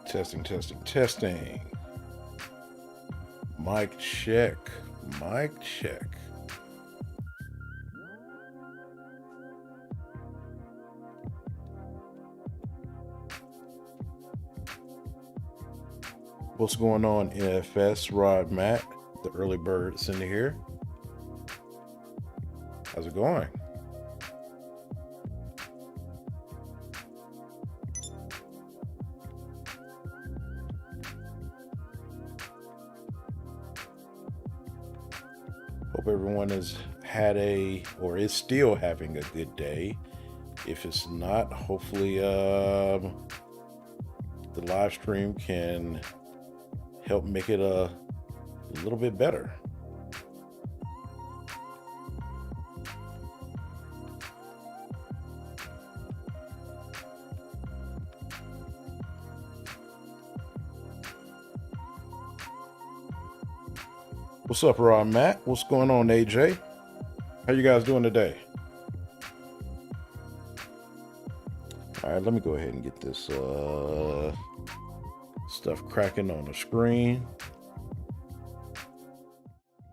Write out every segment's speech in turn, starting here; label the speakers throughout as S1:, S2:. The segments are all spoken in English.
S1: Testing, testing, testing. Mic check. Mic check. What's going on, NFS? Rod Matt, the early birds in here. How's it going? Hope everyone has had or is still having a good day. If it's not, hopefully the live stream can help make it a little bit better. What's up, Rod Matt? What's going on, AJ? How you guys doing today? All right, let me go ahead and get this stuff cracking on the screen.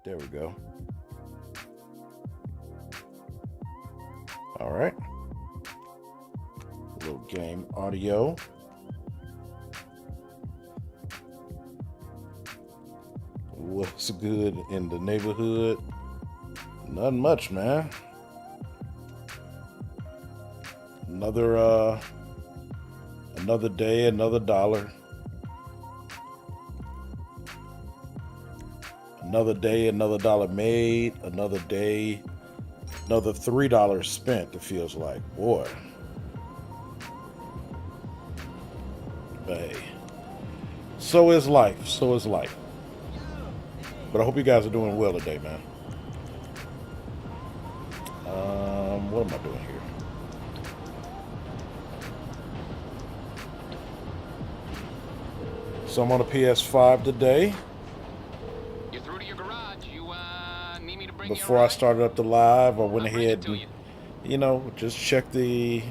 S1: There we go. All right. A little game audio. What's good in the neighborhood? Nothing much, man. Another day, another dollar. Another day, another dollar made. Another day, another $3 spent, it feels like. Boy. Hey. So is life. So is life. But I hope you guys are doing well today, man. What am I doing here? So I'm on a PS5 today.
S2: You're through to your garage. You need me to bring
S1: Before I started up the live, I went ahead and, just check the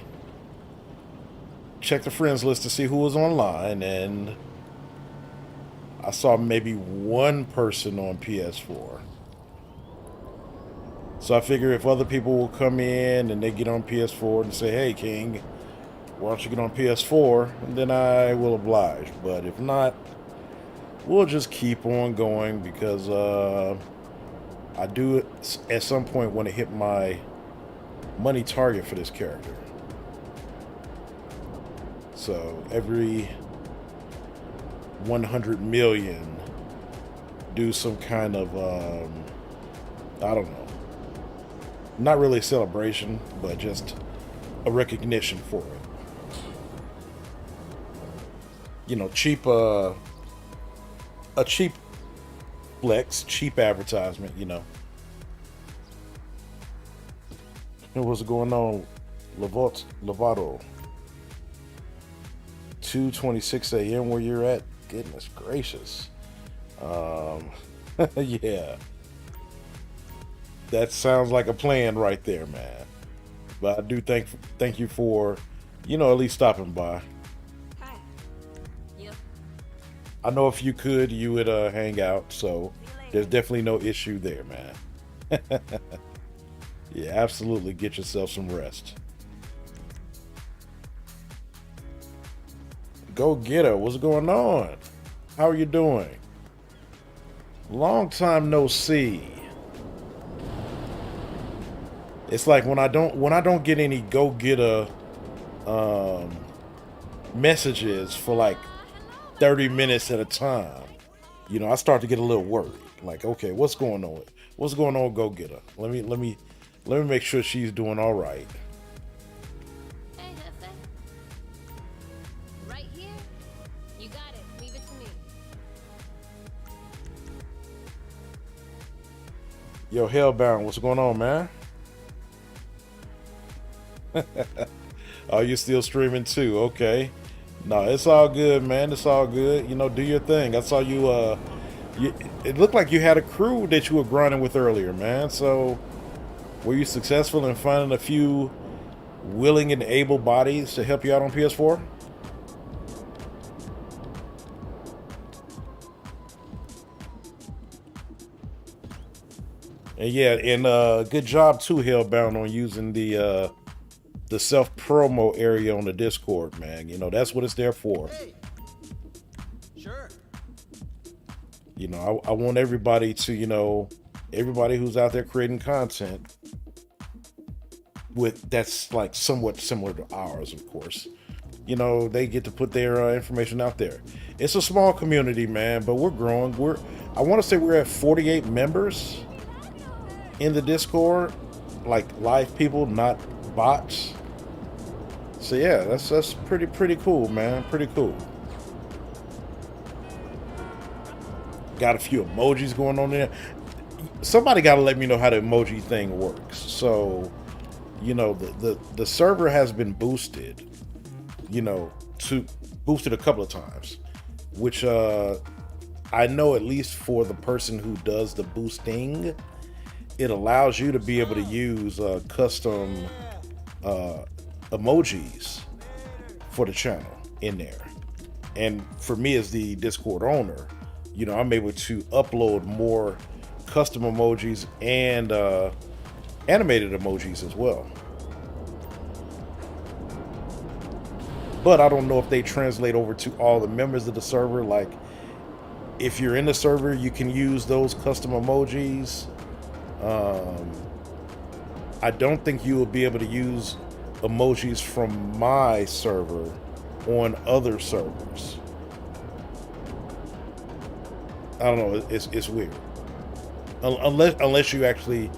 S1: friends list to see who was online, and I saw maybe one person on PS4. So I figure if other people will come in and they get on PS4 and say, hey, King, why don't you get on PS4? And then I will oblige. But if not, we'll just keep on going because I do at some point want to hit my money target for this character. So every 100 million, do some kind of I don't know, not really a celebration, but just a recognition for it. Cheap a cheap flex, cheap advertisement. What's going on, Lovato? 2:26 a.m. where you're at? Goodness gracious. Yeah. That sounds like a plan right there, man. But I do thank you for, at least stopping by.
S3: Hi. Yep.
S1: I know if you could, you would hang out, so there's definitely no issue there, man. Yeah, absolutely get yourself some rest. Go get her. What's going on? How are you doing? Long time no see. It's like when I don't get any go getter messages for like 30 minutes at a time, you know, I start to get a little worried. Like, okay, what's going on? What's going on? Go get her. Let me make sure she's doing all right.
S3: Hey, Jefe. Right here? You got it. Leave it to me.
S1: Yo, Hellbound, what's going on, man? Oh, you still streaming too? Okay. No, it's all good, man. It's all good. You know, do your thing. I saw you, it looked like you had a crew that you were grinding with earlier, man. So, were you successful in finding a few willing and able bodies to help you out on PS4? And yeah, and good job too, Hellbound, on using the self-promo area on the Discord, man. You know, that's what it's there for.
S4: Hey. Sure.
S1: You know, I want everybody to, you know, everybody who's out there creating content with that's like somewhat similar to ours, of course. You know, they get to put their information out there. It's a small community, man, but we're growing. I want to say we're at 48 members in the Discord, like live people, not bots. So yeah, that's pretty cool, man. Pretty cool. Got a few emojis going on there. Somebody got to let me know how the emoji thing works. So, you know, the server has been boosted. You know, boosted a couple of times, which I know at least for the person who does the boosting, it allows you to be able to use custom emojis for the channel in there. And for me as the Discord owner, you know, I'm able to upload more custom emojis and animated emojis as well. But I don't know if they translate over to all the members of the server. Like, if you're in the server, you can use those custom emojis. I don't think you will be able to use emojis from my server on other servers. I don't know. It's weird. Unless you actually,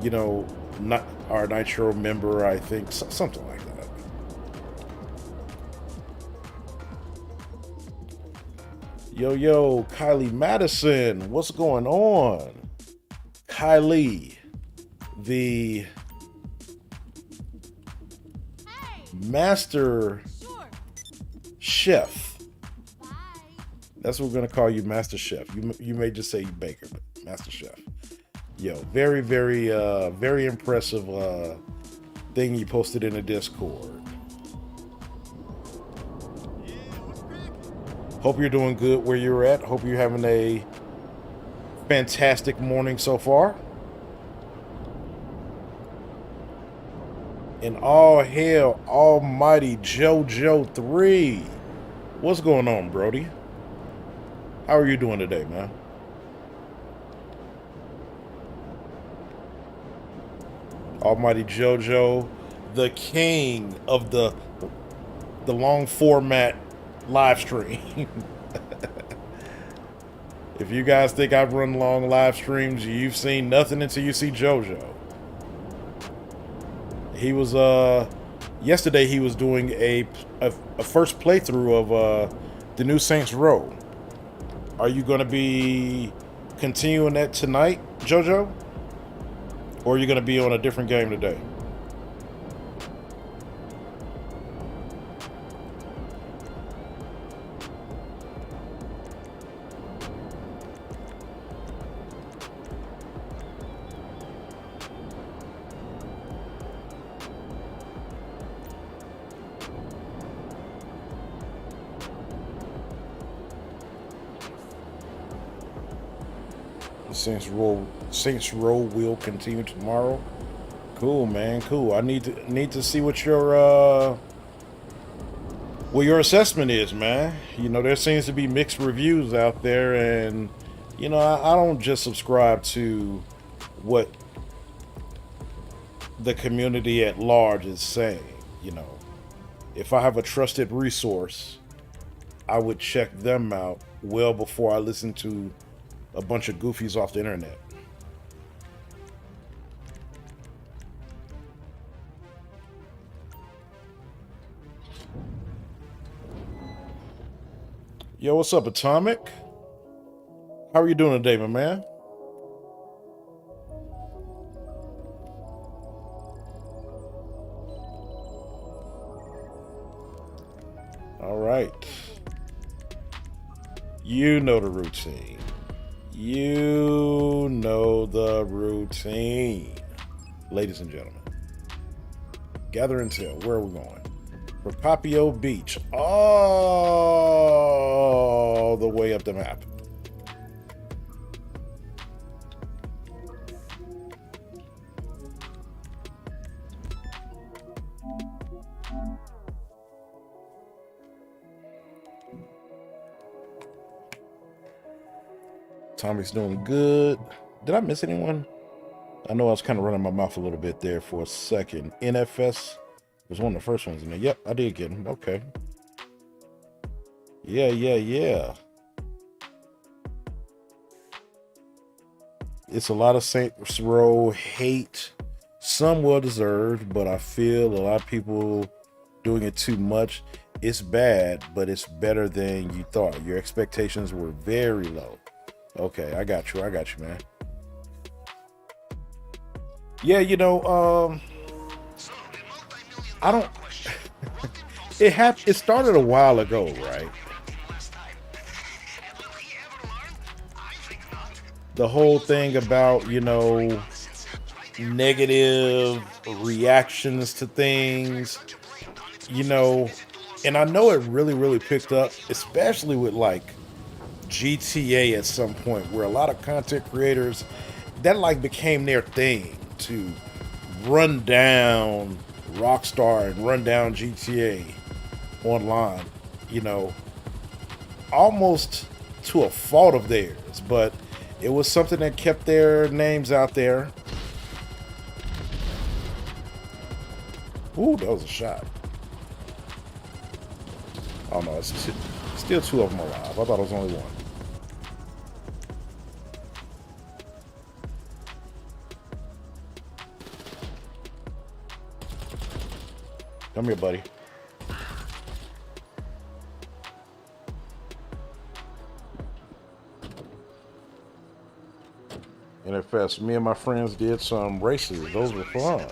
S1: you know, not are a Nitro member, I think something like that. Yo, Kylie Madison, what's going on? Kylie, the master chef. That's what we're gonna call you, Master Chef. You may just say you baker, but Master Chef. Yo, very impressive thing you posted in the Discord. Hope you're doing good where you're at. Hope you're having a fantastic morning so far. And all hail almighty JoJo 3. What's going on, Brody? How are you doing today, man? Almighty JoJo, the king of the long format live stream. If you guys think I've run long live streams, you've seen nothing until you see JoJo. He was yesterday he was doing a first playthrough of the new Saints Row. Are you going to be continuing that tonight, JoJo? Or are you going to be on a different game today? Saints Row will continue tomorrow. Cool, man. Cool. I need to see what your assessment is, man. You know, there seems to be mixed reviews out there, and you know, I don't just subscribe to what the community at large is saying. You know, if I have a trusted resource, I would check them out well before I listen to a bunch of goofies off the internet. Yo, what's up, Atomic? How are you doing today, my man? All right. You know the routine. You know the routine. Ladies and gentlemen, gather intel. Where are we going? Procopio Beach. All the way up the map. Tommy's doing good. Did I miss anyone? I know I was kind of running my mouth a little bit there for a second. NFS was one of the first ones in there. Yep, I did get him. Okay. Yeah. It's a lot of Saints Row hate. Some well deserved, but I feel a lot of people doing it too much. It's bad, but it's better than you thought. Your expectations were very low. Okay, I got you, man. Yeah, you know, I don't. It started a while ago, right? The whole thing about, you know, negative reactions to things, you know, and I know it really picked up, especially with like GTA at some point, where a lot of content creators, that like became their thing to run down Rockstar and run down GTA online, you know, almost to a fault of theirs, but it was something that kept their names out there. Ooh, that was a shot. Oh no, it's still two of them alive. I thought it was only one. Come here, buddy. NFS, me and my friends did some races. Those were fun.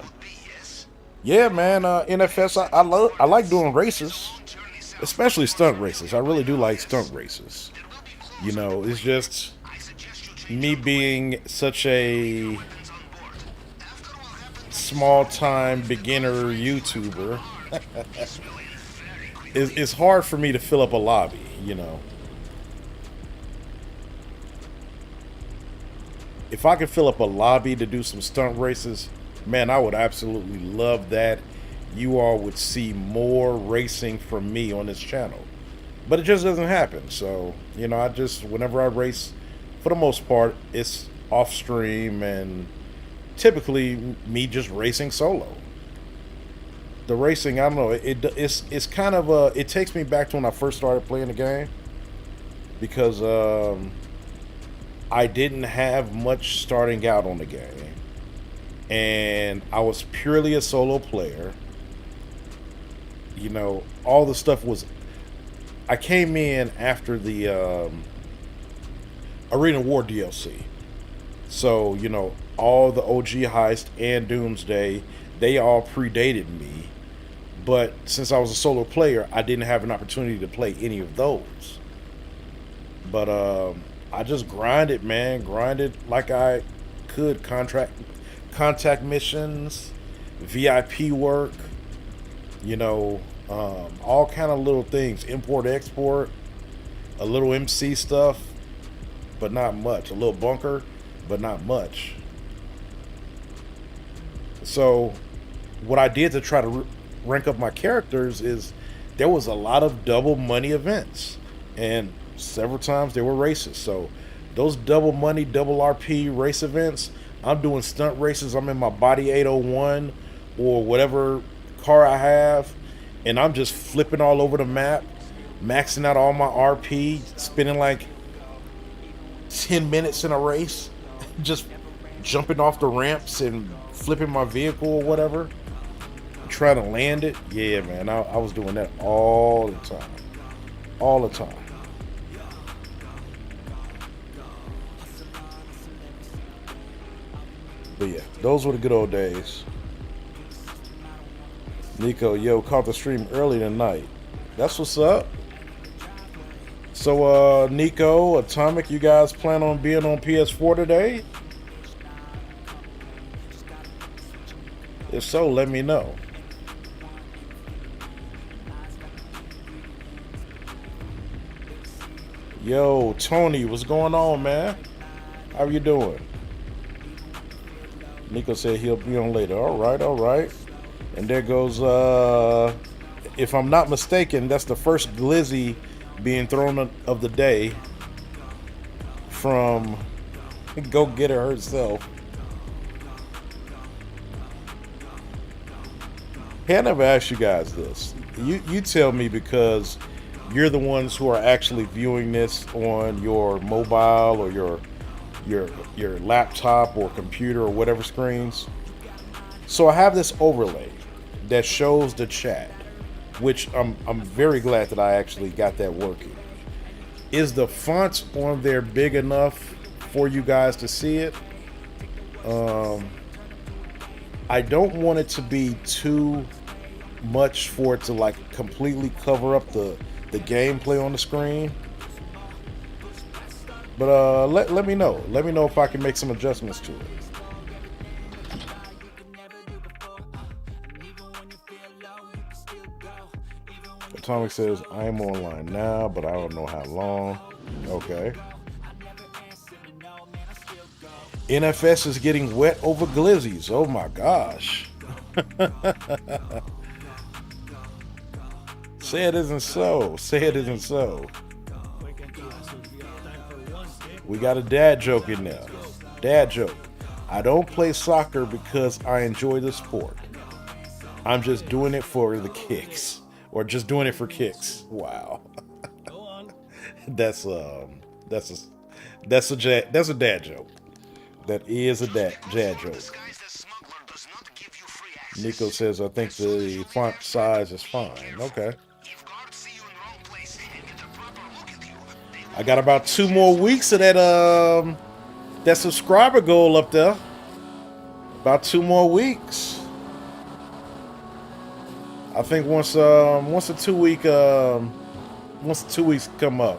S1: Yeah, man. NFS, I like doing races, especially stunt races. I really do like stunt races. You know, it's just me being such a small-time beginner YouTuber. It's hard for me to fill up a lobby, you know. If I could fill up a lobby to do some stunt races, man, I would absolutely love that. You all would see more racing from me on this channel. But it just doesn't happen. So, you know, whenever I race, for the most part, it's off stream and typically me just racing solo. The racing, I don't know, it's kind of it takes me back to when I first started playing the game, because I didn't have much starting out on the game, and I was purely a solo player. You know, all the stuff was, I came in after the Arena War DLC, so you know, all the OG Heist and Doomsday, they all predated me. But since I was a solo player, I didn't have an opportunity to play any of those. But I just grinded, man. Grinded like I could. Contact missions, VIP work, you know, all kind of little things. Import, export, a little MC stuff, but not much. A little bunker, but not much. So what I did to try to rank up my characters is there was a lot of double money events, and several times they were races. So those double money, double RP race events, I'm doing stunt races. I'm in my body 801 or whatever car I have, and I'm just flipping all over the map, maxing out all my RP, spending like 10 minutes in a race, just jumping off the ramps and flipping my vehicle or whatever, trying to land it. Yeah, man, I was doing that all the time. All the time. But yeah, those were the good old days. Nico, yo, caught the stream early tonight. That's what's up. So, Nico, Atomic, you guys plan on being on PS4 today? If so, let me know. Yo, Tony, what's going on, man? How you doing? Nico said he'll be on later. All right, all right. And there goes, if I'm not mistaken, that's the first glizzy being thrown of the day from Go Get Her herself. Hey, I never asked you guys this. You tell me, because you're the ones who are actually viewing this on your mobile or your laptop or computer or whatever screens. So I have this overlay that shows the chat, which I'm very glad that I actually got that working. Is the font on there big enough for you guys to see it? I don't want it to be too much for it to like completely cover up the gameplay on the screen. But let me know. Let me know if I can make some adjustments to it. Atomic says, I am online now, but I don't know how long. Okay. NFS is getting wet over glizzies. Oh my gosh. Say it isn't so. Say it isn't so. We got a dad joke in there. Dad joke. I don't play soccer because I enjoy the sport. I'm just doing it for the kicks. Or just doing it for kicks. Wow. That's a dad joke. That is a dad joke. Nico says, I think the font size is fine. Okay. I got about 2 more weeks of that subscriber goal up there. About 2 more weeks. I think once the 2 weeks come up,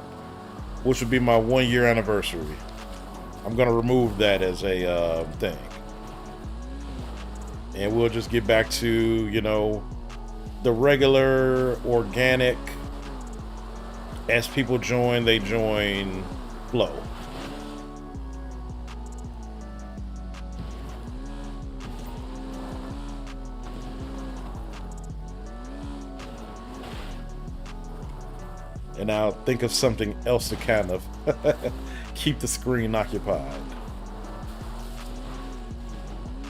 S1: which would be my 1 year anniversary, I'm gonna remove that as a thing, and we'll just get back to, you know, the regular organic. As people join, they join flow. And I'll think of something else to kind of keep the screen occupied.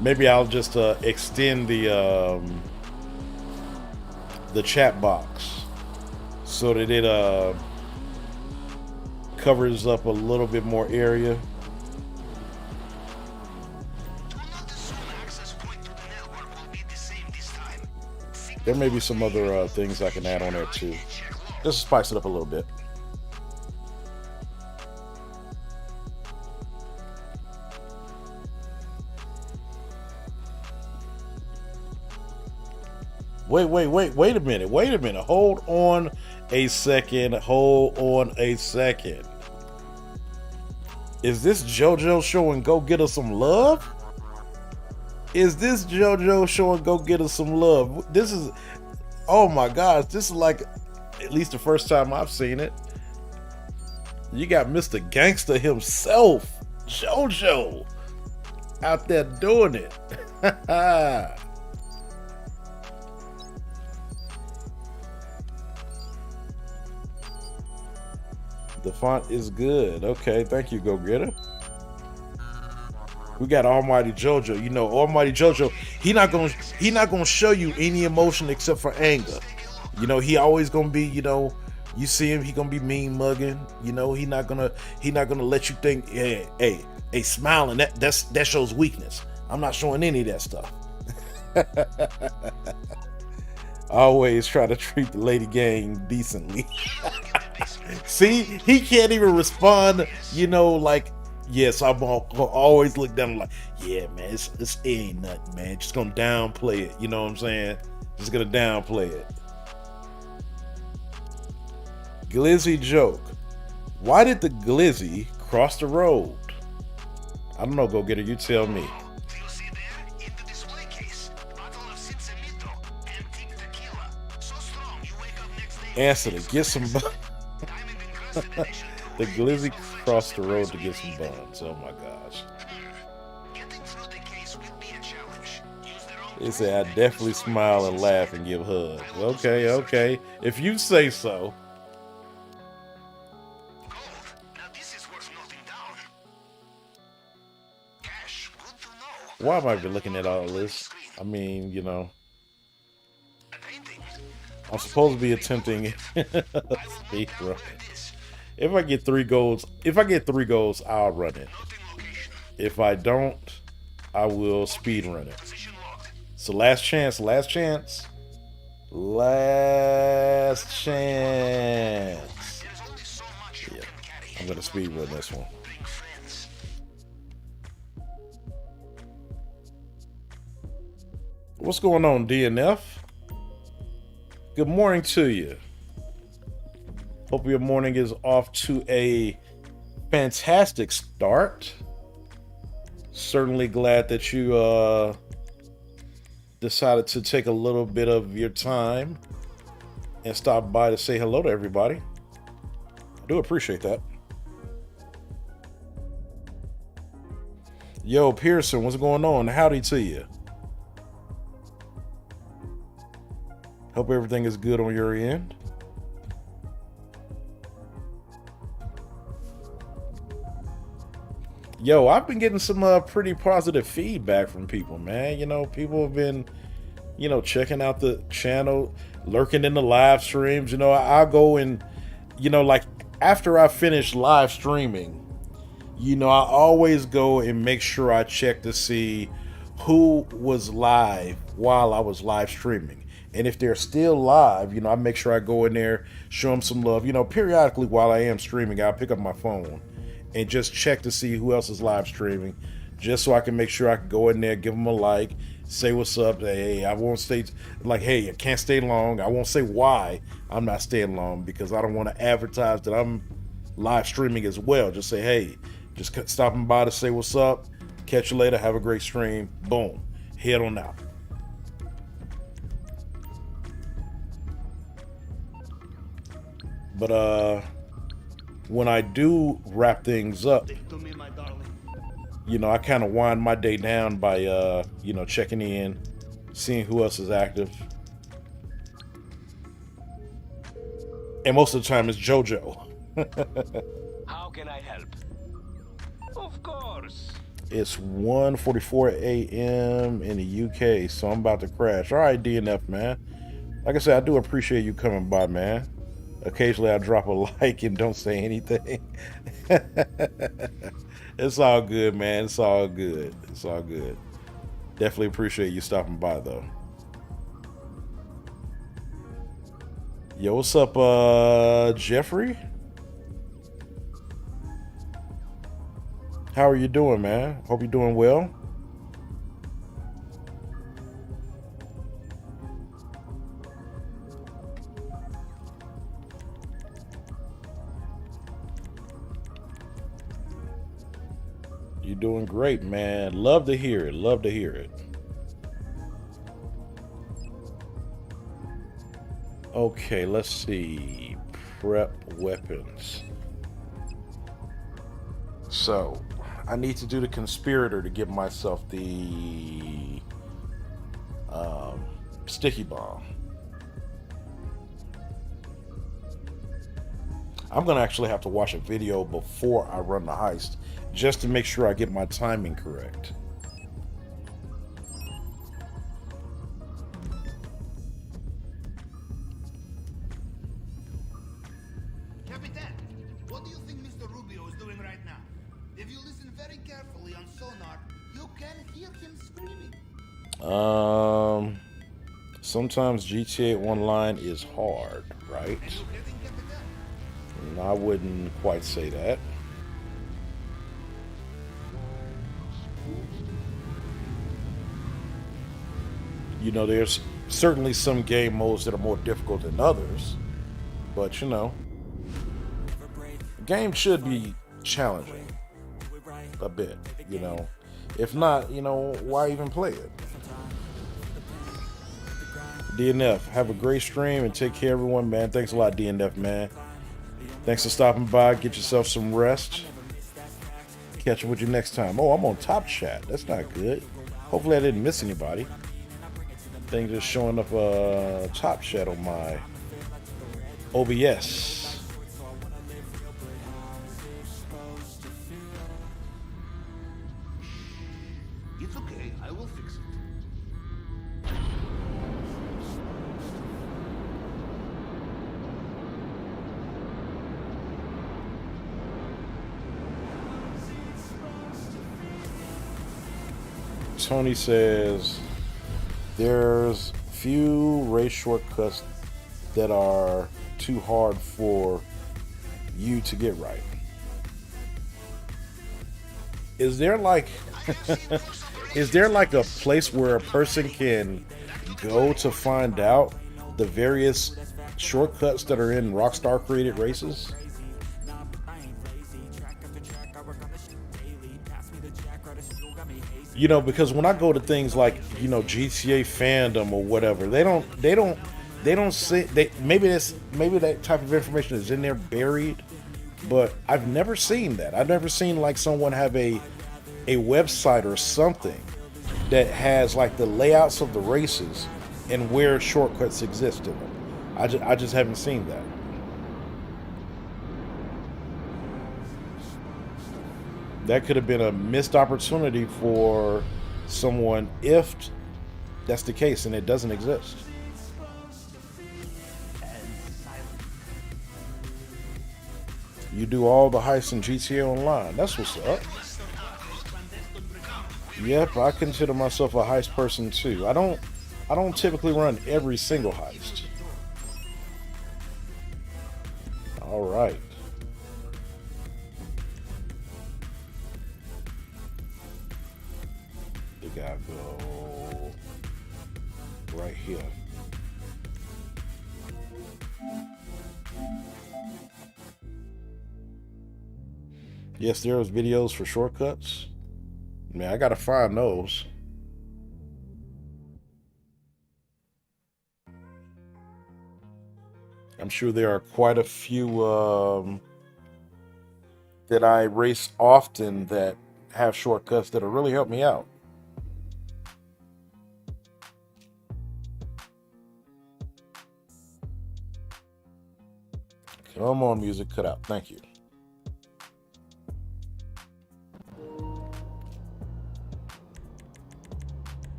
S1: Maybe I'll just extend the chat box so that it covers up a little bit more area. There may be some other things I can add on there too. Just to spice it up a little bit. Wait a minute. Hold on a second. Is this JoJo showing Go Get Us Some Love? This is, oh my gosh, this is like, at least the first time I've seen it. You got Mr. Gangster himself, JoJo, out there doing it. The font is good. Okay, thank you, Go Getter. We got Almighty JoJo. You know, Almighty JoJo, he not gonna show you any emotion except for anger. You know, he always gonna be, you know, you see him, he gonna be mean mugging. You know, he not gonna let you think, hey, smiling, that shows weakness. I'm not showing any of that stuff. Always try to treat the lady gang decently. See, he can't even respond, you know, like, yes, I'm always look down like, yeah, man, it ain't nothing, man. Just gonna downplay it, you know what I'm saying? Just gonna downplay it. Glizzy joke. Why did the glizzy cross the road? I don't know, go get it, you tell me. Answer it, get some the glizzy crossed the road to get some buns. Oh my gosh. They say I definitely smile and laugh and give hugs. Okay. If you say so. Why am I be looking at all this? I mean, you know, I'm supposed to be attempting speed run. If I get 3 goals, I'll run it. If I don't, I will speed run it. So last chance. Yeah, I'm gonna speed run this one. What's going on, DNF? Good morning to you. Hope your morning is off to a fantastic start. Certainly glad that you decided to take a little bit of your time and stop by to say hello to everybody. I do appreciate that. Yo, Pearson, what's going on? Howdy to you. Hope everything is good on your end. Yo, I've been getting some pretty positive feedback from people, man. You know, people have been, you know, checking out the channel, lurking in the live streams. You know, I'll go and, you know, like after I finish live streaming, you know, I always go and make sure I check to see who was live while I was live streaming. And if they're still live, you know, I make sure I go in there, show them some love. You know, periodically while I am streaming, I'll pick up my phone and just check to see who else is live streaming, just so I can make sure I can go in there, give them a like, say what's up. Hey, I won't stay, like, hey, I can't stay long. I won't say why I'm not staying long, because I don't want to advertise that I'm live streaming as well. Just say, hey, just stopping by to say what's up. Catch you later. Have a great stream. Boom. Head on out. But when I do wrap things up, you know, I kind of wind my day down by you know, checking in, seeing who else is active. And most of the time it's JoJo.
S5: How can I help? Of course.
S1: It's 1:44 a.m. in the UK, so I'm about to crash. All right, DNF, man. Like I said, I do appreciate you coming by, man. Occasionally I drop a like and don't say anything. It's all good, man. It's all good. It's all good. Definitely appreciate you stopping by, though. Yo, what's up, Jeffrey? How are you doing, man? Hope you're doing well. You're doing great, man. Love to hear it. Love to hear it. Okay, let's see. Prep weapons. So, I need to do the conspirator to get myself the sticky bomb. I'm gonna actually have to watch a video before I run the heist, just to make sure I get my timing correct.
S6: Capitan, what do you think Mr. Rubio is doing right now? If you listen very carefully on sonar, you can hear him screaming.
S1: Sometimes GTA Online is hard, right? I wouldn't quite say that. You know, there's certainly some game modes that are more difficult than others, but you know, the game should be challenging a bit, you know. If not, you know, why even play it? DNF, have a great stream and take care, everyone, man. Thanks a lot, DNF, man. Thanks for stopping by. Get yourself some rest. Catch up with you next time. Oh, I'm on top chat. That's not good. Hopefully I didn't miss anybody. Thing just showing up top chat on my OBS.
S6: It's okay, I will fix it.
S1: Tony says there's few race shortcuts that are too hard for you to get right. Is there like is there like a place where a person can go to find out the various shortcuts that are in Rockstar created races? You know, because when I go to things like, you know, GTA fandom or whatever, they don't say maybe that type of information is in there buried, but I've never seen that. I've never seen like someone have a website or something that has like the layouts of the races and where shortcuts exist in them. I just haven't seen that. That could have been a missed opportunity for someone if that's the case and it doesn't exist. You do all the heists in GTA Online. That's what's up. Yep, I consider myself a heist person too. I don't typically run every single heist. All right. Gotta go right here. Yes, there's videos for shortcuts. Man, I gotta find those. I'm sure there are quite a few that I race often that have shortcuts that'll really help me out. Come on, music, cut out. Thank you.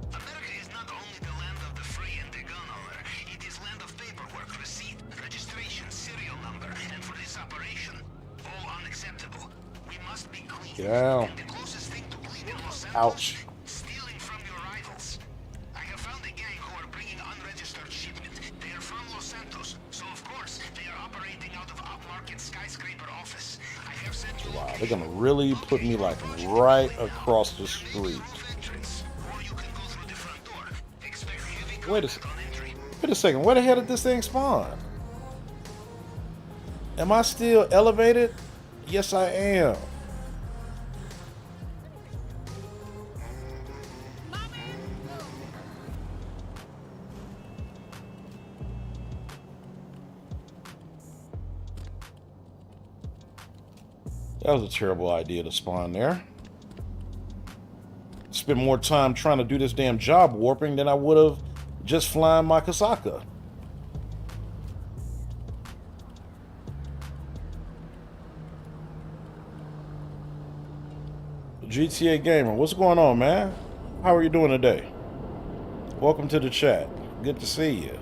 S6: America is not only the land of the free and the gun owner, it is land of paperwork, receipt, registration, serial number, and for this operation, all unacceptable. We must be clean.
S1: Get out.
S6: And the closest thing to clean in Los Santos,
S1: Ouch.
S6: stealing from your rivals. I have found a gang who are bringing unregistered shipment. They are from Los Santos, so of course they are operating out of upmarket skyscraper office. I have sent you.
S1: Wow, they're gonna really put me like right across the street. Wait a second. Where the hell did this thing spawn? Am I still elevated? Yes, I am. That was a terrible idea to spawn there. Spent more time trying to do this damn job warping than I would have just flying my Kasaka. GTA Gamer, what's going on, man? How are you doing today? Welcome to the chat. Good to see you.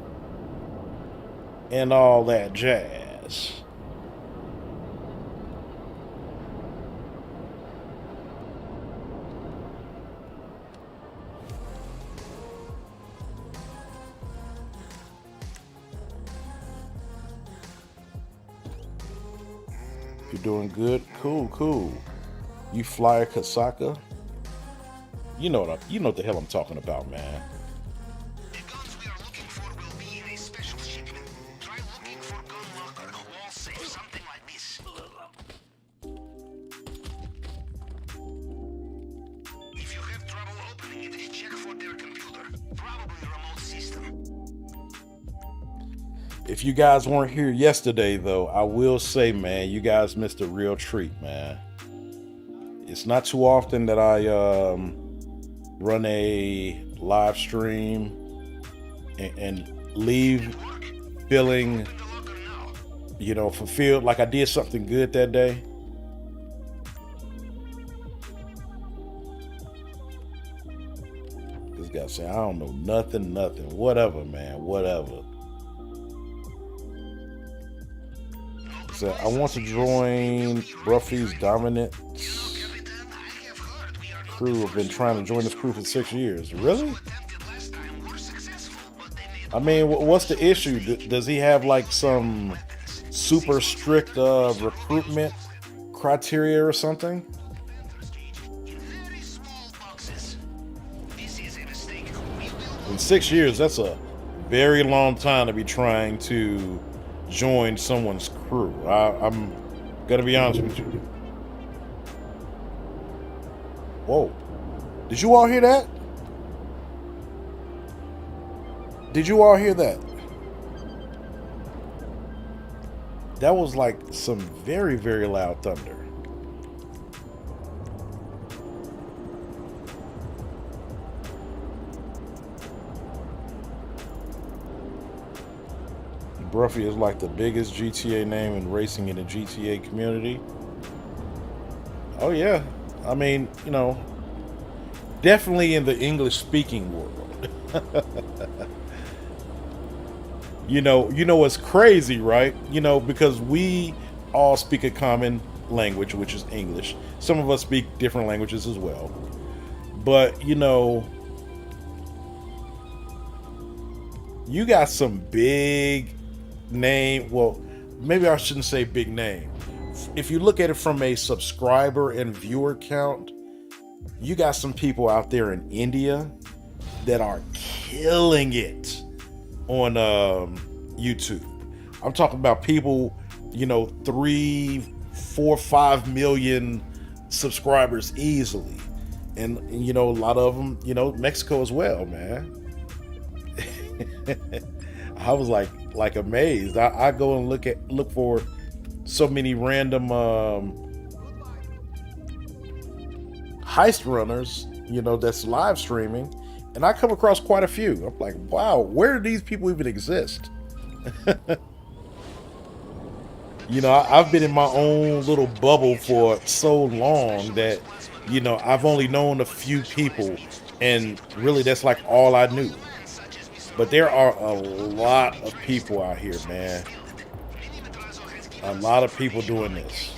S1: and all that jazz. You're doing good. Cool, cool. You flyer Kasaka. You know what the hell I'm talking about, man.
S6: The guns we are looking for will be in a special shipment. Try looking for gun locker, wall safe, something like this. If you have trouble opening it, check for their computer. Probably remote system.
S1: If you guys weren't here yesterday, though, I will say, man, you guys missed a real treat, man. It's not too often that I run a live stream and leave feeling, fulfilled, like I did something good that day. This guy saying, I don't know nothing, whatever, man, whatever. So I want to join Bruffy's dominant crew. I've been trying to join this crew for 6 years. Really? I mean, what's the issue? Does he have like some super strict recruitment criteria or something? In 6 years, that's a very long time to be trying to join someone's crew. I'm gonna be honest with you. Whoa. Did you all hear that? Did you all hear that? That was like some very, very loud thunder. Bruffy is like the biggest GTA name in racing in the GTA community. Oh yeah. I mean, definitely in the English speaking world. you know what's crazy, right? Because we all speak a common language, which is English. Some of us speak different languages as well. But, you got some big name. Well, maybe I shouldn't say big name. If you look at it from a subscriber and viewer count, you got some people out there in India that are killing it on YouTube. I'm talking about people, 3, 4, 5 million subscribers easily. And a lot of them, Mexico as well, man. I was like amazed. I go and look for so many random heist runners, that's live streaming, and I come across quite a few. I'm like, wow, where do these people even exist? I've been in my own little bubble for so long that, I've only known a few people, and really that's like all I knew. But there are a lot of people out here, man. A lot of people doing this.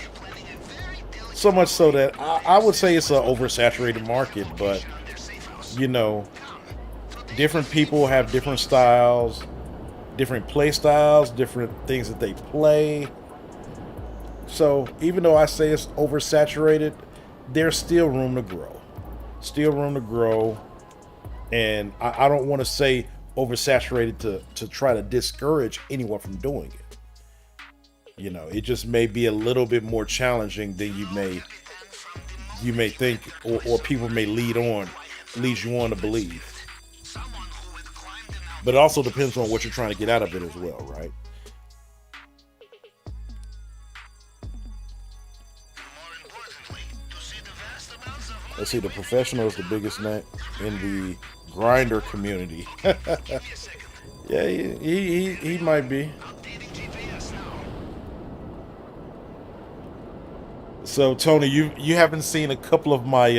S1: So much so that I would say it's an oversaturated market, but, different people have different styles, different play styles, different things that they play. So even though I say it's oversaturated, there's still room to grow. Still room to grow. And I don't want to say oversaturated to try to discourage anyone from doing it. It just may be a little bit more challenging than you may think, or people may lead you on to believe. But it also depends on what you're trying to get out of it as well, right? Let's see, the professional is the biggest name in the grinder community. Yeah, he might be. So Tony, you haven't seen a couple of my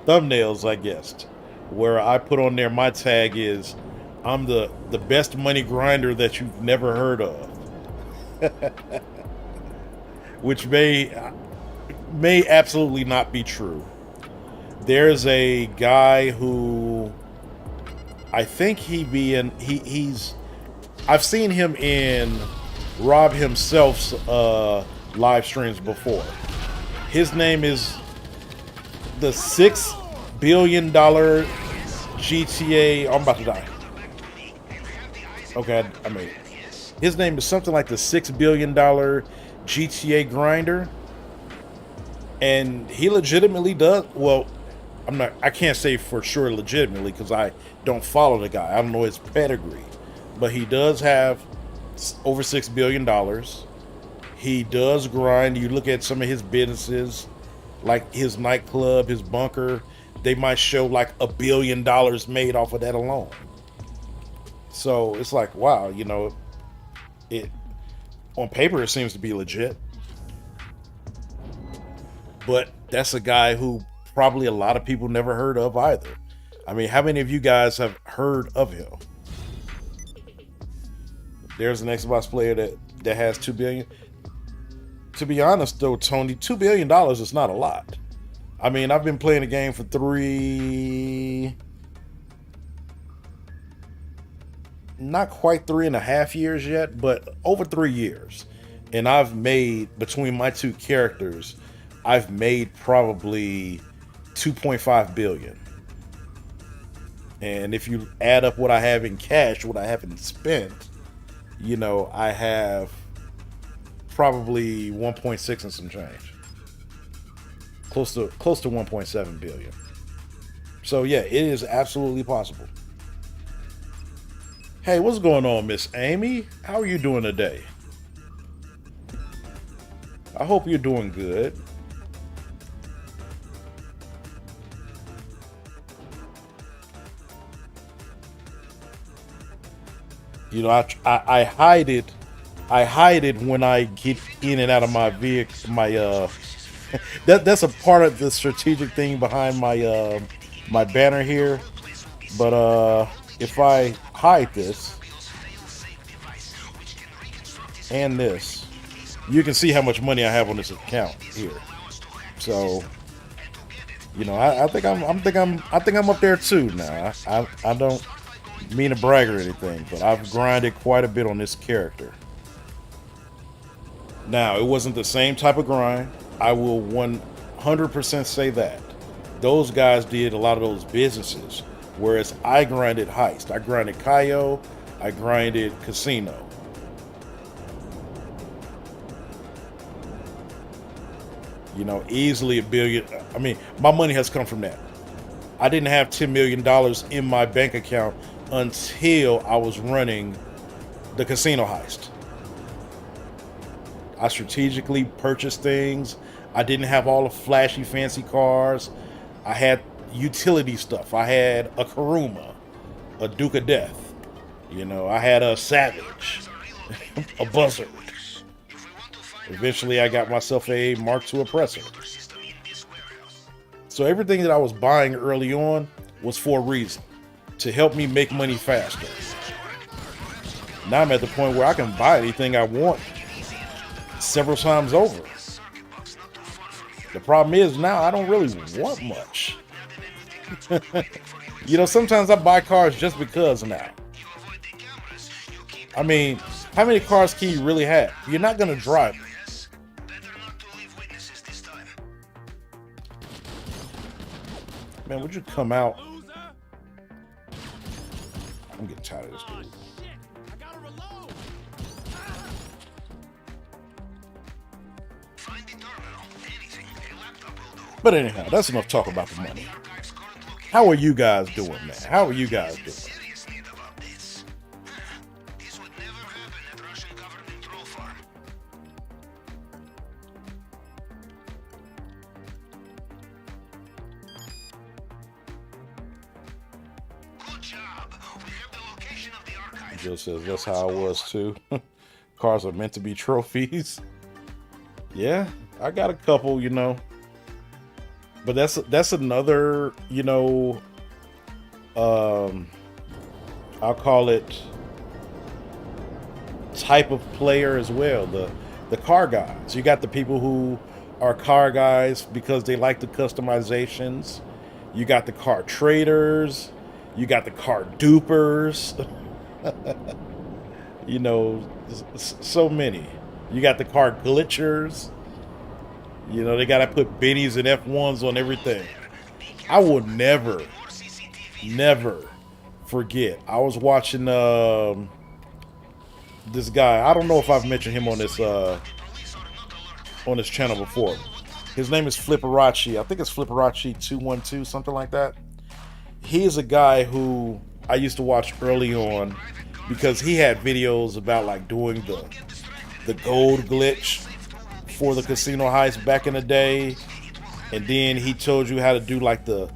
S1: thumbnails, I guess, where I put on there, my tag is I'm the best money grinder that you've never heard of. Which may absolutely not be true. There's a guy who I think he's I've seen him in Rob himself's live streams before. His name is the $6 billion GTA. I'm about to die. Okay, I made it. His name is something like the $6 billion GTA grinder. And he legitimately does, well, I can't say for sure legitimately because I don't follow the guy. I don't know his pedigree. But he does have over $6 billion. He does grind. You look at some of his businesses, like his nightclub, his bunker, they might show like $1 billion made off of that alone. So it's like, wow, you know, it on paper it seems to be legit. But that's a guy who probably a lot of people never heard of either. I mean, how many of you guys have heard of him? There's an Xbox player that has 2 billion. To be honest though, Tony, $2 billion is not a lot. I mean, I've been playing the game for not quite 3.5 years yet, but over 3 years. And I've made, between my two characters, I've made probably 2.5 billion. And if you add up what I have in cash, what I haven't spent, you know, I have probably 1.6 and some change. Close to 1.7 billion. So yeah, it is absolutely possible. Hey, what's going on, Miss Amy? How are you doing today? I hope you're doing good. You know, I hide it. I hide it when I get in and out of my vehicle. That's a part of the strategic thing behind my my banner here. But if I hide this and this, you can see how much money I have on this account here. So, you know, I think I'm up there too now. I don't mean to brag or anything, but I've grinded quite a bit on this character. Now, it wasn't the same type of grind. I will 100% say that. Those guys did a lot of those businesses, whereas I grinded heist. I grinded Cayo. I grinded casino. You know, easily $1 billion. I mean, my money has come from that. I didn't have $10 million in my bank account until I was running the casino heist. I strategically purchased things. I didn't have all the flashy, fancy cars. I had utility stuff. I had a Karuma, a Duke of Death. You know, I had a Savage, a Buzzard. Eventually, I got myself a Mark II oppressor. So everything that I was buying early on was for a reason, to help me make money faster. Now I'm at the point where I can buy anything I want several times over. The problem is now I don't really want much. You know, sometimes I buy cars just because now. I mean, how many cars can you really have? You're not going to drive. Man, would you come out? I'm getting tired of this dude. But anyhow, that's enough talk about the money. How are you guys doing, man? How are you guys doing? Joe says that's how I was too. Cars are meant to be trophies. Yeah, I got a couple, you know. But that's another, you know, I'll call it, type of player as well. The car guys. You got the people who are car guys because they like the customizations. You got the car traders. You got the car dupers. You know, so many. You got the car glitchers. You know, they got to put Bennies and F1s on everything. I will never forget. I was watching this guy. I don't know if I've mentioned him on this channel before. His name is Flipperachi. I think it's Flipperachi212, something like that. He is a guy who I used to watch early on because he had videos about like doing the gold glitch for the casino heist back in the day, and then he told you how to do like the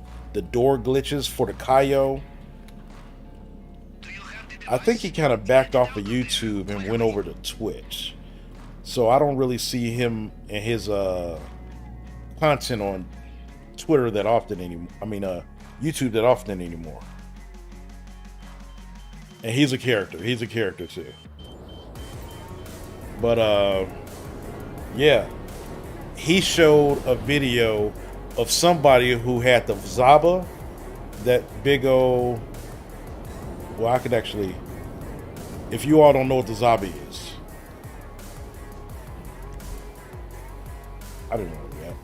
S1: door glitches for the Cayo. I think he kind of backed off of YouTube and went over to Twitch, so I don't really see him and his content on Twitter that often anymore. I mean, YouTube that often anymore. And he's a character. He's a character too. But yeah, he showed a video of somebody who had the Zaba, that big old. Well, I could actually. If you all don't know what the Zaba is, I don't know yet.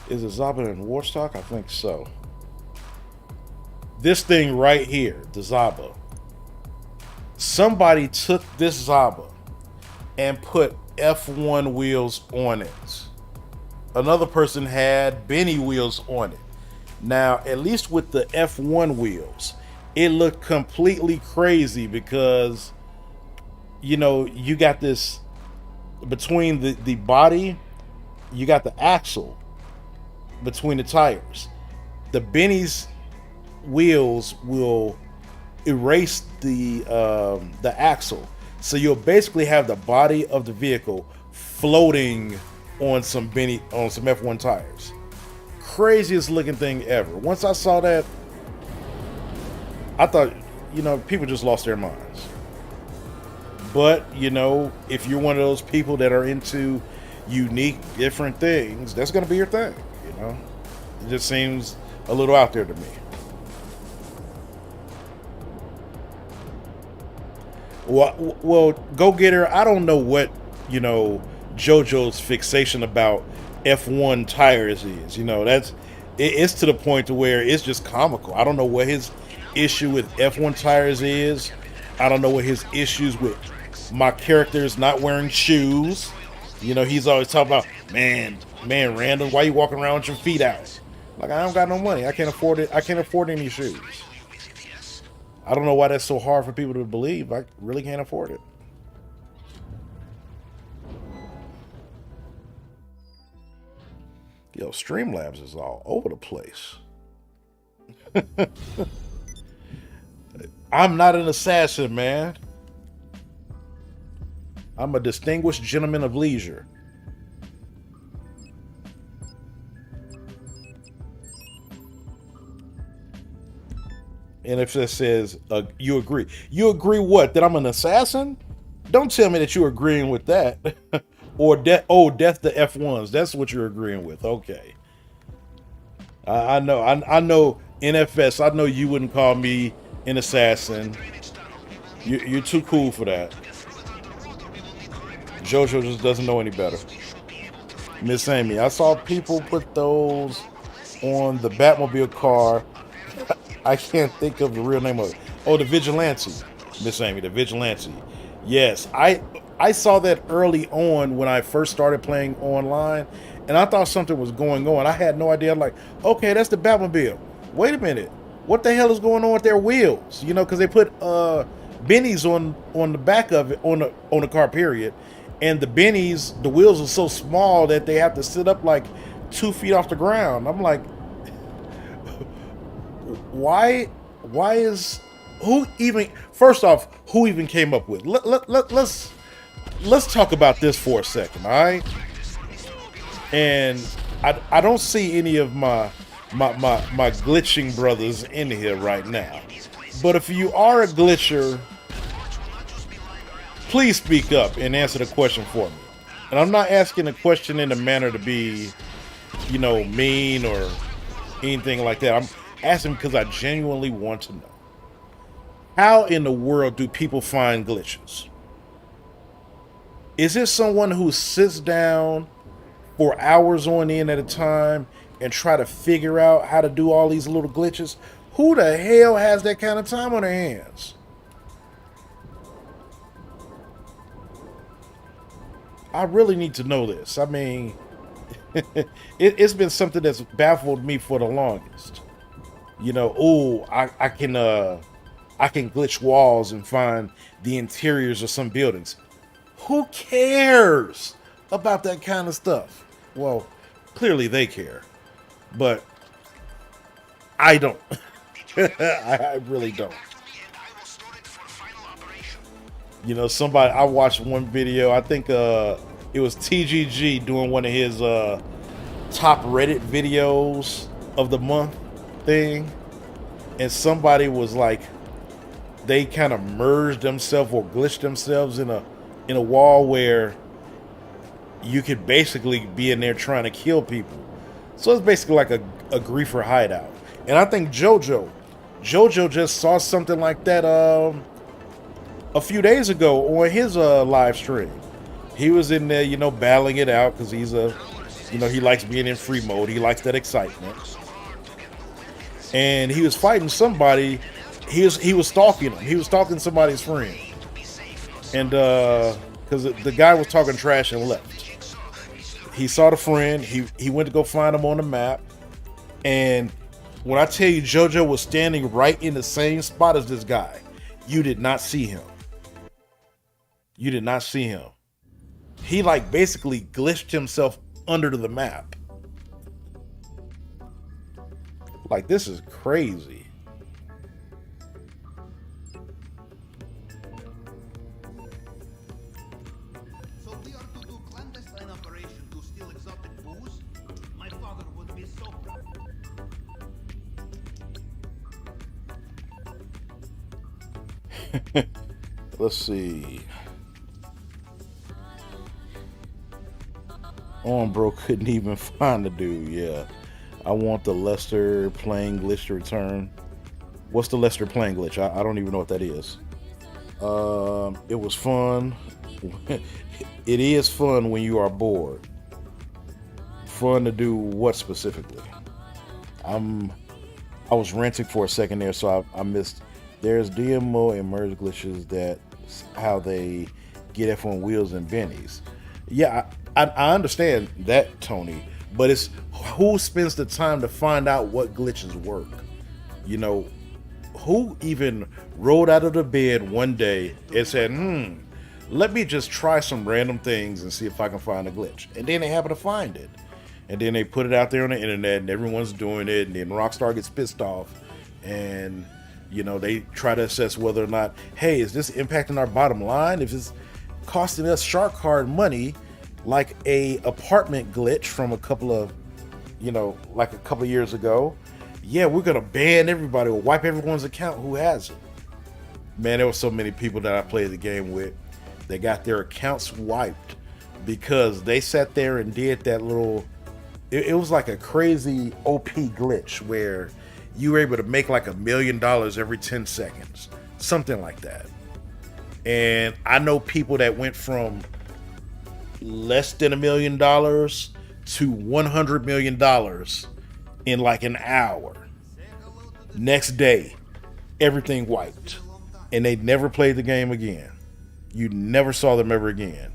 S1: Is it Zaba in Warstock? I think so. This thing right here, the Zaba. Somebody took this Zaba and put F1 wheels on it. Another person had Benny wheels on it. Now, at least with the F1 wheels, it looked completely crazy because, you know, you got this between the body, you got the axle between the tires. The Benny's wheels will erase the axle, so you'll basically have the body of the vehicle floating on some F1 tires. Craziest looking thing ever. Once I saw that, I thought, you know, people just lost their minds. But, you know, if you're one of those people that are into unique, different things, that's going to be your thing, you know? It just seems a little out there to me. Well, Go Getter, I don't know what, you know, JoJo's fixation about F1 tires is. You know, it's to the point to where it's just comical. I don't know what his issue with F1 tires is. I don't know what his issues with my characters not wearing shoes. You know, he's always talking about, man, Random, why you walking around with your feet out? Like, I don't got no money. I can't afford it. I can't afford any shoes. I don't know why that's so hard for people to believe. I really can't afford it. Yo, Streamlabs is all over the place. I'm not an assassin, man. I'm a distinguished gentleman of leisure. And if it says, you agree. You agree what? That I'm an assassin? Don't tell me that you're agreeing with that. Or death to F1s. That's what you're agreeing with. Okay. I know NFS. I know you wouldn't call me an assassin. You're too cool for that. JoJo just doesn't know any better. Miss Amy, I saw people put those on the Batmobile car. I can't think of the real name of it. Oh, the Vigilante. Miss Amy, the Vigilante. Yes, I saw that early on when I first started playing online, and I thought something was going on. I had no idea. I'm like, okay, that's the Batmobile. Wait a minute. What the hell is going on with their wheels? You know, because they put Bennies on the back of it, on the car, period. And the Bennies, the wheels are so small that they have to sit up like 2 feet off the ground. I'm like, why is, who even, first off, who even came up with? Let's talk about this for a second, all right? And I don't see any of my glitching brothers in here right now. But if you are a glitcher, please speak up and answer the question for me. And I'm not asking the question in a manner to be, you know, mean or anything like that. I'm asking because I genuinely want to know. How in the world do people find glitches? Is it someone who sits down for hours on end at a time and try to figure out how to do all these little glitches? Who the hell has that kind of time on their hands? I really need to know this. I mean, it's been something that's baffled me for the longest. You know, oh, I can glitch walls and find the interiors of some buildings. Who cares about that kind of stuff? Well, clearly they care, but I don't. I really don't. You know, I watched one video, I think it was TGG doing one of his top Reddit videos of the month thing, and somebody was like, they kind of merged themselves or glitched themselves in a wall where you could basically be in there trying to kill people. So it's basically like a griefer hideout. And I think JoJo just saw something like that a few days ago on his live stream. He was in there, you know, battling it out because he's he likes being in free mode. He likes that excitement. And he was fighting somebody. He was stalking him. He was stalking somebody's friend. And because the guy was talking trash and left. He saw the friend. He went to go find him on the map. And when I tell you JoJo was standing right in the same spot as this guy, you did not see him. You did not see him. He like basically glitched himself under the map. Like, this is crazy.
S6: So we are to do clandestine operation to steal exotic booze? My father would be so proud.
S1: Let's see. On bro couldn't even find the dude. Yeah, I want the Lester playing glitch to return. What's the Lester playing glitch? I don't even know what that is. It was fun. It is fun when you are bored. Fun to do what specifically? I was ranting for a second there, so I missed. There's DMO and merge glitches. That's how they get F1 wheels and bennies. Yeah, I understand that, Tony, but it's who spends the time to find out what glitches work? You know, who even rolled out of the bed one day and said, let me just try some random things and see if I can find a glitch. And then they happen to find it. And then they put it out there on the internet and everyone's doing it. And then Rockstar gets pissed off and, you know, they try to assess whether or not, hey, is this impacting our bottom line? If it's costing us shark card money, like a apartment glitch from a couple of years ago, yeah, we're gonna ban everybody or wipe everyone's account who has it. Man, there were so many people that I played the game with that got their accounts wiped because they sat there and did that little, it was like a crazy OP glitch where you were able to make like $1 million every 10 seconds, something like that. And I know people that went from less than $1 million to $100 million in like an hour. Next day, everything wiped. And they never played the game again. You never saw them ever again.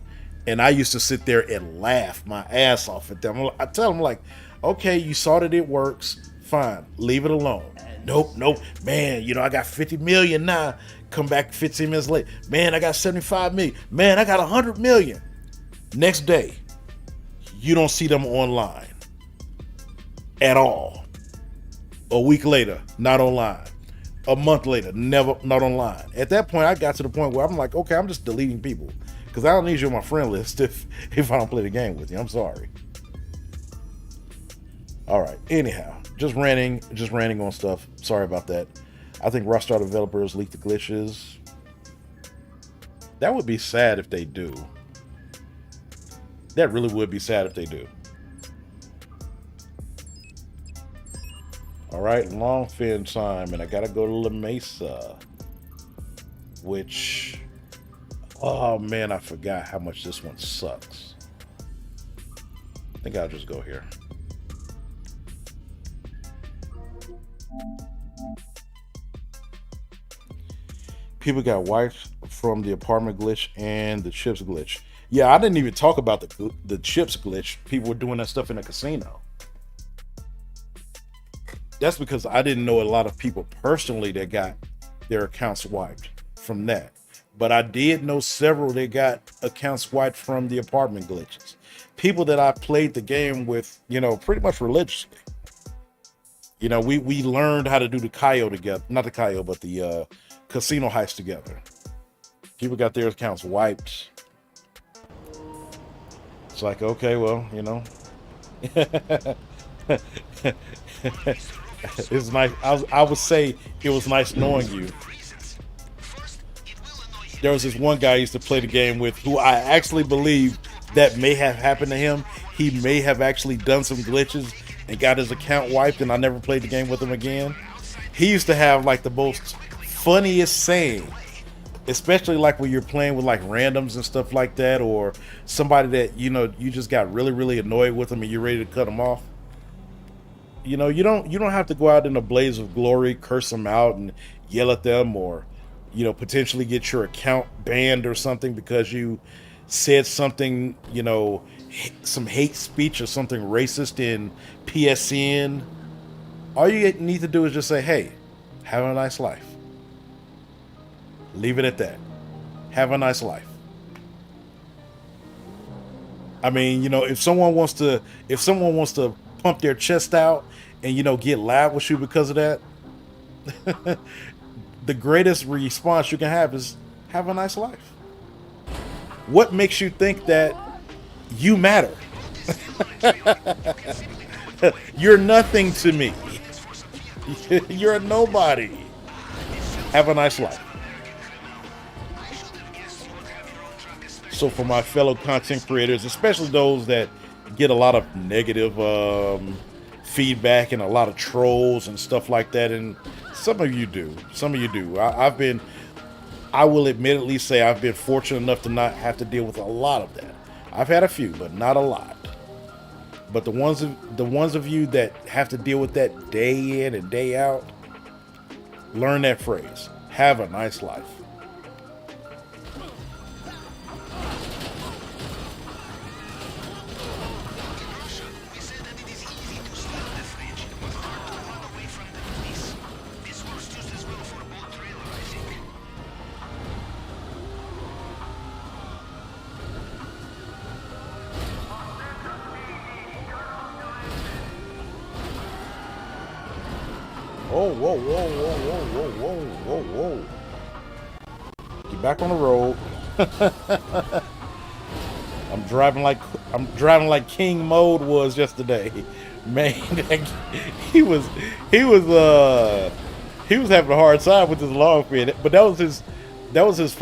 S1: And I used to sit there and laugh my ass off at them. I tell them like, okay, you saw that it works. Fine, leave it alone. Nope. Man, you know, I got 50 million now. Come back 15 minutes late. Man, I got 75 million. Man, I got 100 million. Next day, you don't see them online at all. A week later, not online. A month later, not online. At that point, I got to the point where I'm like, okay, I'm just deleting people because I don't need you on my friend list if I don't play the game with you. I'm sorry. All right. Anyhow, just ranting on stuff. Sorry about that. I think Rockstar developers leaked the glitches. That would be sad if they do. That really would be sad if they do. All right, Longfin time, and I gotta go to La Mesa, which, oh man, I forgot how much this one sucks. I think I'll just go here. People got wiped from the apartment glitch and the chips glitch. Yeah, I didn't even talk about the chips glitch. People were doing that stuff in the casino. That's because I didn't know a lot of people personally that got their accounts wiped from that. But I did know several that got accounts wiped from the apartment glitches. People that I played the game with, you know, pretty much religiously. You know, we learned how to do the Cayo together. Not the Cayo, but the casino heist together. People got their accounts wiped. It's like, okay, well, you know. It's nice. I would say it was nice knowing you. There was this one guy I used to play the game with who I actually believe that may have happened to him. He may have actually done some glitches and got his account wiped, and I never played the game with him again. He used to have like the most funniest saying, especially like when you're playing with like randoms and stuff like that, or somebody that, you know, you just got really annoyed with them and you're ready to cut them off. You know, you don't have to go out in a blaze of glory, curse them out and yell at them, or, you know, potentially get your account banned or something because you said something, you know, some hate speech or something racist in PSN. All you need to do is just say, hey, have a nice life. Leave it at that. Have a nice life. I mean, you know, if someone wants to pump their chest out and, you know, get loud with you because of that, the greatest response you can have is have a nice life. What makes you think that you matter? You're nothing to me. You're a nobody. Have a nice life. So for my fellow content creators, especially those that get a lot of negative feedback and a lot of trolls and stuff like that, and some of you do. I will admittedly say I've been fortunate enough to not have to deal with a lot of that. I've had a few, but not a lot. But the ones of you that have to deal with that day in and day out, learn that phrase. Have a nice life. Whoa. Get back on the road. I'm driving like King Mode was yesterday. Man, he was having a hard time with his long fin, but that was his first